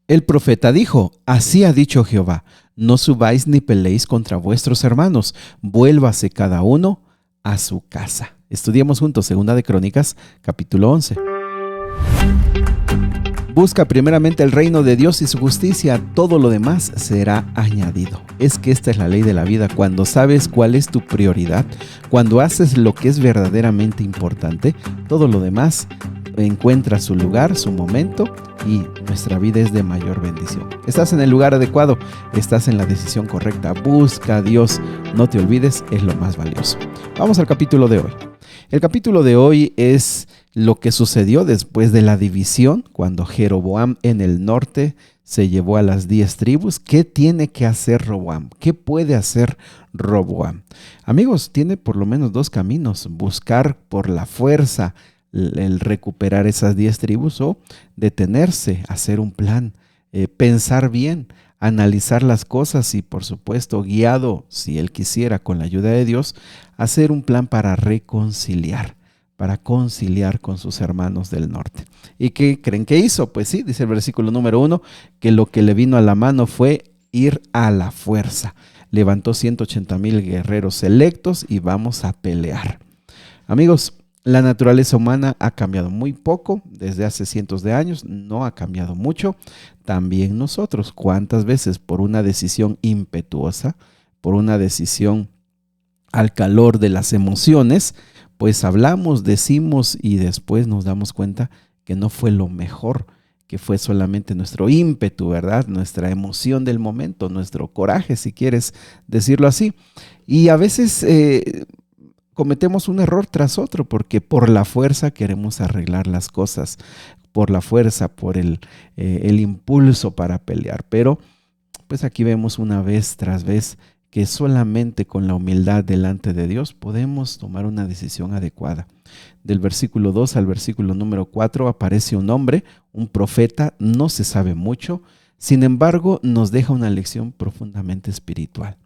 El profeta dijo: así ha dicho Jehová, no subáis ni peleéis contra vuestros hermanos, vuélvase cada uno a su casa. Estudiemos juntos Segunda de Crónicas, capítulo 11. Busca primeramente el reino de Dios y su justicia, todo lo demás será añadido. Es que esta es la ley de la vida. Cuando sabes cuál es tu prioridad, cuando haces lo que es verdaderamente importante, todo lo demás encuentra su lugar, su momento, y nuestra vida es de mayor bendición. Estás en el lugar adecuado, estás en la decisión correcta. Busca a Dios, no te olvides, es lo más valioso. Vamos al capítulo de hoy. El capítulo de hoy es lo que sucedió después de la división, cuando Jeroboam en el norte se llevó a las 10 tribus. ¿Qué tiene que hacer Roboam? ¿Qué puede hacer Roboam? Amigos, tiene por lo menos dos caminos: buscar por la fuerza el recuperar esas 10 tribus, o detenerse, hacer un plan, pensar bien, analizar las cosas y, por supuesto, guiado, si él quisiera, con la ayuda de Dios, hacer un plan para reconciliar, para conciliar con sus hermanos del norte. ¿Y qué creen que hizo? Pues sí, dice el versículo número 1, que lo que le vino a la mano fue ir a la fuerza. Levantó 180,000 guerreros selectos y vamos a pelear. Amigos, la naturaleza humana ha cambiado muy poco desde hace cientos de años, no ha cambiado mucho. También nosotros, ¿cuántas veces por una decisión impetuosa, por una decisión al calor de las emociones, pues hablamos, decimos y después nos damos cuenta que no fue lo mejor, que fue solamente nuestro ímpetu, ¿verdad? Nuestra emoción del momento, nuestro coraje, si quieres decirlo así. Y a veces cometemos un error tras otro, porque por la fuerza queremos arreglar las cosas, por la fuerza, por el impulso para pelear. Pero pues aquí vemos una vez tras vez que solamente con la humildad delante de Dios podemos tomar una decisión adecuada. Del versículo 2 al versículo número 4 aparece un hombre, un profeta, no se sabe mucho, sin embargo nos deja una lección profundamente espiritual.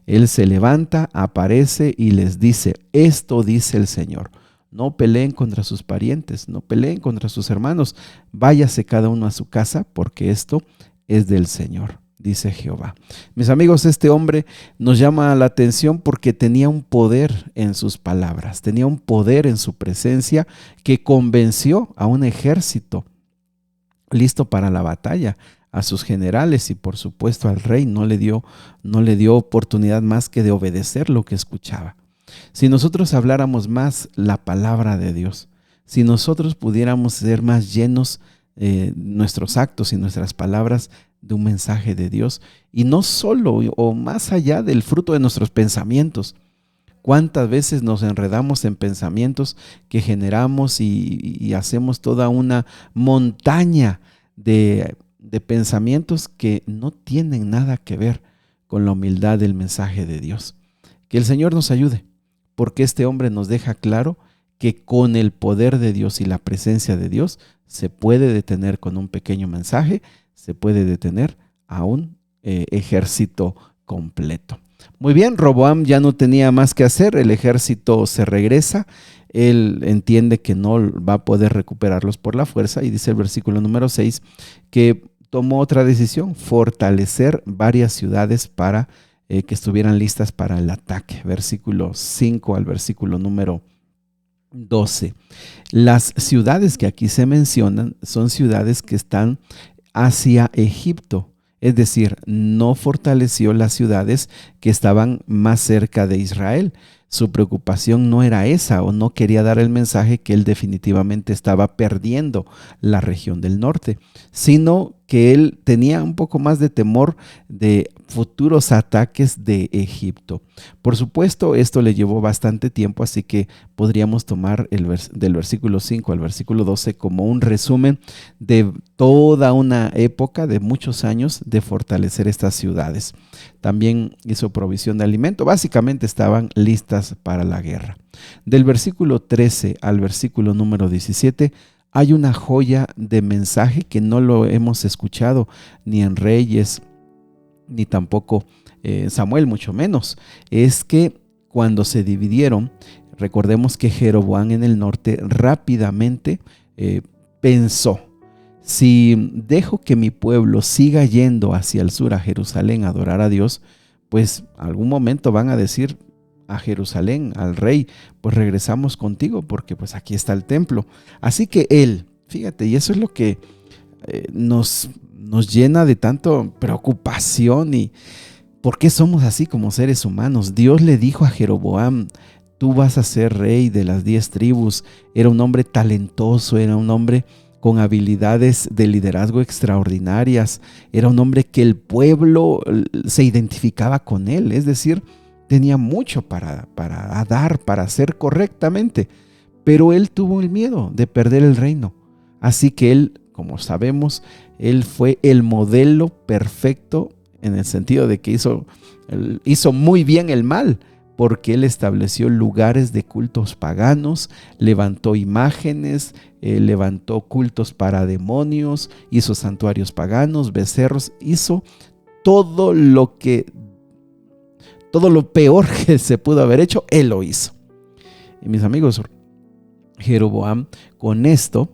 Él se levanta, aparece y les dice: esto dice el Señor. No peleen contra sus parientes, no peleen contra sus hermanos. Váyase cada uno a su casa, porque esto es del Señor, dice Jehová. Mis amigos, este hombre nos llama la atención porque tenía un poder en sus palabras, tenía un poder en su presencia que convenció a un ejército listo para la batalla, a sus generales y por supuesto al rey. No le dio oportunidad más que de obedecer lo que escuchaba. Si nosotros habláramos más la palabra de Dios, si nosotros pudiéramos ser más llenos nuestros actos y nuestras palabras de un mensaje de Dios, y no solo o más allá del fruto de nuestros pensamientos. ¿Cuántas veces nos enredamos en pensamientos que generamos y hacemos toda una montaña de pensamientos que no tienen nada que ver con la humildad del mensaje de Dios? Que el Señor nos ayude, porque este hombre nos deja claro que con el poder de Dios y la presencia de Dios se puede detener con un pequeño mensaje, se puede detener a un ejército completo. Muy bien, Roboam ya no tenía más que hacer, el ejército se regresa, él entiende que no va a poder recuperarlos por la fuerza y dice el versículo número 6 que tomó otra decisión: fortalecer varias ciudades para que estuvieran listas para el ataque. Versículo 5 al versículo número 12. Las ciudades que aquí se mencionan son ciudades que están hacia Egipto. Es decir, no fortaleció las ciudades que estaban más cerca de Israel. Su preocupación no era esa, o no quería dar el mensaje que él definitivamente estaba perdiendo la región del norte, sino que él tenía un poco más de temor de futuros ataques de Egipto. Por supuesto, esto le llevó bastante tiempo, así que podríamos tomar del versículo 5 al versículo 12 como un resumen de toda una época de muchos años de fortalecer estas ciudades. También hizo provisión de alimento, básicamente estaban listas para la guerra. Del versículo 13 al versículo número 17 hay una joya de mensaje que no lo hemos escuchado ni en Reyes, ni tampoco Samuel, mucho menos. Es que cuando se dividieron, recordemos que Jeroboam en el norte rápidamente pensó: Si dejo que mi pueblo siga yendo hacia el sur a Jerusalén a adorar a Dios, pues algún momento van a decir a Jerusalén, al rey, pues regresamos contigo porque pues aquí está el templo. Así que él, fíjate, y eso es lo que nos llena de tanto preocupación. ¿Y por qué somos así como seres humanos? Dios le dijo a Jeroboam: tú vas a ser rey de las 10 tribus. Era un hombre talentoso, era un hombre con habilidades de liderazgo extraordinarias, era un hombre que el pueblo se identificaba con él, es decir, tenía mucho para dar, para hacer correctamente, pero él tuvo el miedo de perder el reino. Así que él, como sabemos, él fue el modelo perfecto en el sentido de que hizo muy bien el mal, porque él estableció lugares de cultos paganos, levantó imágenes, levantó cultos para demonios, hizo santuarios paganos, becerros, hizo todo lo peor que se pudo haber hecho, él lo hizo. Y mis amigos, Jeroboam con esto,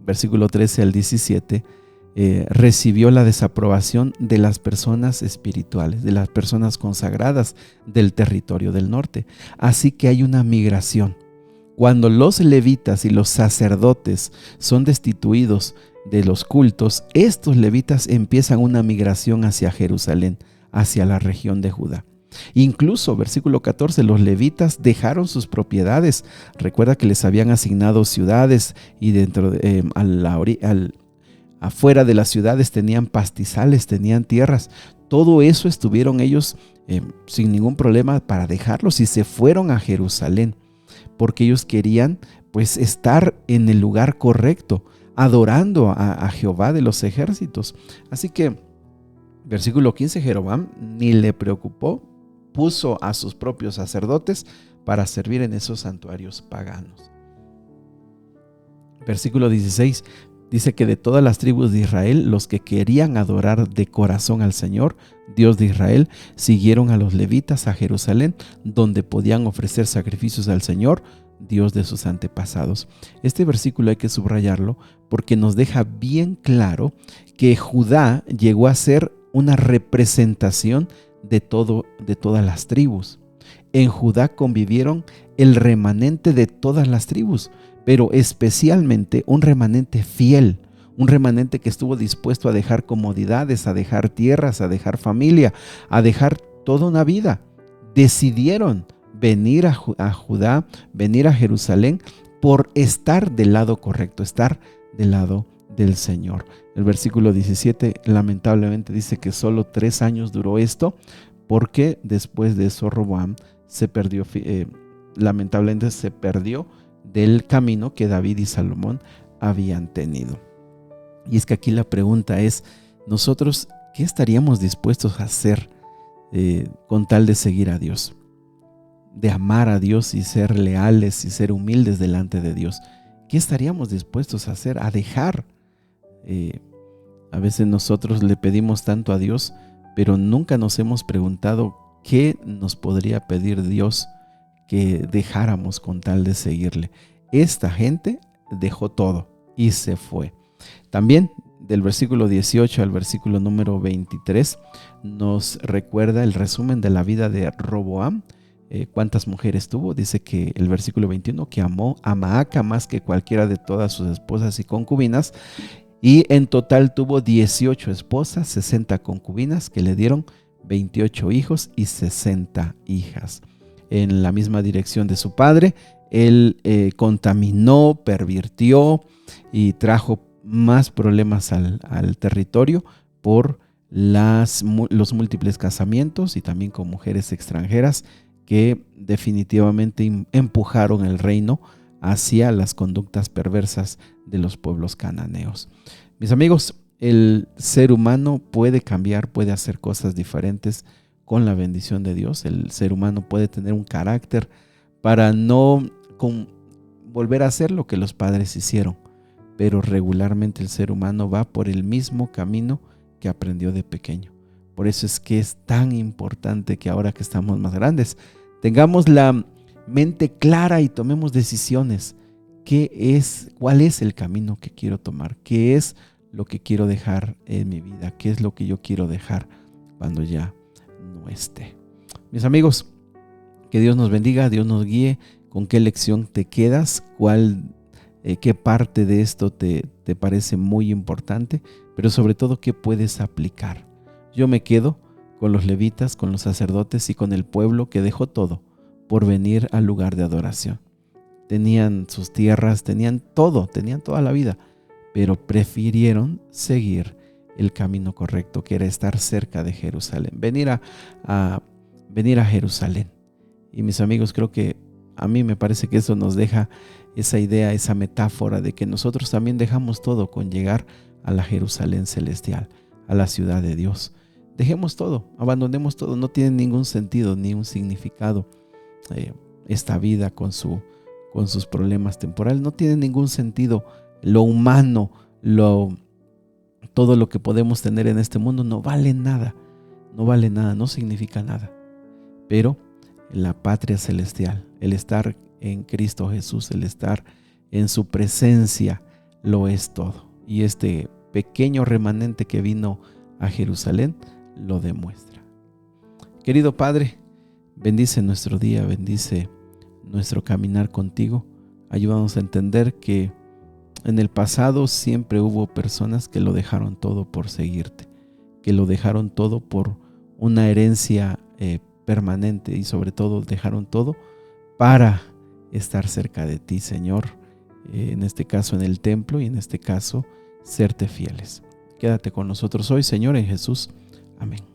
versículo 13 al 17, recibió la desaprobación de las personas espirituales, de las personas consagradas del territorio del norte. Así que hay una migración. Cuando los levitas y los sacerdotes son destituidos de los cultos, estos levitas empiezan una migración hacia Jerusalén, hacia la región de Judá. Incluso, versículo 14, los levitas dejaron sus propiedades. Recuerda que les habían asignado ciudades y afuera de las ciudades tenían pastizales, tenían tierras. Todo eso estuvieron ellos sin ningún problema para dejarlos y se fueron a Jerusalén, porque ellos querían pues estar en el lugar correcto, adorando a Jehová de los ejércitos. Así que, versículo 15, Jeroboam ni le preocupó, puso a sus propios sacerdotes para servir en esos santuarios paganos. Versículo 16 dice que de todas las tribus de Israel, los que querían adorar de corazón al Señor, Dios de Israel, siguieron a los levitas a Jerusalén, donde podían ofrecer sacrificios al Señor, Dios de sus antepasados. Este versículo hay que subrayarlo porque nos deja bien claro que Judá llegó a ser una representación de todas las tribus. En Judá convivieron el remanente de todas las tribus, pero especialmente un remanente fiel, un remanente que estuvo dispuesto a dejar comodidades, a dejar tierras, a dejar familia, a dejar toda una vida. Decidieron venir a Judá, venir a Jerusalén por estar del lado correcto, estar del lado del Señor. El versículo 17 lamentablemente dice que solo 3 años duró esto, porque después de eso Roboam se perdió, lamentablemente se perdió del camino que David y Salomón habían tenido. Y es que aquí la pregunta es, nosotros, ¿qué estaríamos dispuestos a hacer con tal de seguir a Dios? De amar a Dios y ser leales y ser humildes delante de Dios. ¿Qué estaríamos dispuestos a hacer? A dejar. A veces nosotros le pedimos tanto a Dios, pero nunca nos hemos preguntado qué nos podría pedir Dios que dejáramos con tal de seguirle. Esta gente dejó todo y se fue. También del versículo 18 al versículo número 23 nos recuerda el resumen de la vida de Roboam. ¿Cuántas mujeres tuvo? Dice que el versículo 21 que amó a Maaca más que cualquiera de todas sus esposas y concubinas, y en total tuvo 18 esposas, 60 concubinas que le dieron 28 hijos y 60 hijas. En la misma dirección de su padre, él contaminó, pervirtió y trajo más problemas al territorio por los múltiples casamientos y también con mujeres extranjeras que definitivamente empujaron el reino hacia las conductas perversas de los pueblos cananeos. Mis amigos, el ser humano puede cambiar, puede hacer cosas diferentes con la bendición de Dios. El ser humano puede tener un carácter para no volver a hacer lo que los padres hicieron, pero regularmente el ser humano va por el mismo camino que aprendió de pequeño. Por eso es que es tan importante que ahora que estamos más grandes tengamos la mente clara y tomemos decisiones. ¿Cuál es el camino que quiero tomar? ¿Qué es lo que quiero dejar en mi vida, qué es lo que yo quiero dejar cuando ya no esté. Mis amigos, que Dios nos bendiga, Dios nos guíe. ¿Con qué lección te quedas? ¿Qué parte de esto te parece muy importante? Pero sobre todo, ¿qué puedes aplicar? Yo me quedo con los levitas, con los sacerdotes y con el pueblo que dejó todo por venir al lugar de adoración. Tenían sus tierras, tenían todo, tenían toda la vida, pero prefirieron seguir el camino correcto, que era estar cerca de Jerusalén, venir a Jerusalén. Y mis amigos, creo que a mí me parece que eso nos deja esa idea, esa metáfora de que nosotros también dejamos todo con llegar a la Jerusalén celestial, a la ciudad de Dios. Dejemos todo, abandonemos todo, no tiene ningún sentido ni un significado esta vida con sus problemas temporales, no tiene ningún sentido. Lo humano, todo lo que podemos tener en este mundo no vale nada, no significa nada. Pero la patria celestial, el estar en Cristo Jesús, el estar en su presencia, lo es todo. Y este pequeño remanente que vino a Jerusalén lo demuestra. Querido Padre, bendice nuestro día, bendice nuestro caminar contigo. Ayúdanos a entender que en el pasado siempre hubo personas que lo dejaron todo por seguirte, que lo dejaron todo por una herencia permanente y sobre todo dejaron todo para estar cerca de ti, Señor, en este caso en el templo y en este caso serte fieles. Quédate con nosotros hoy, Señor, en Jesús. Amén.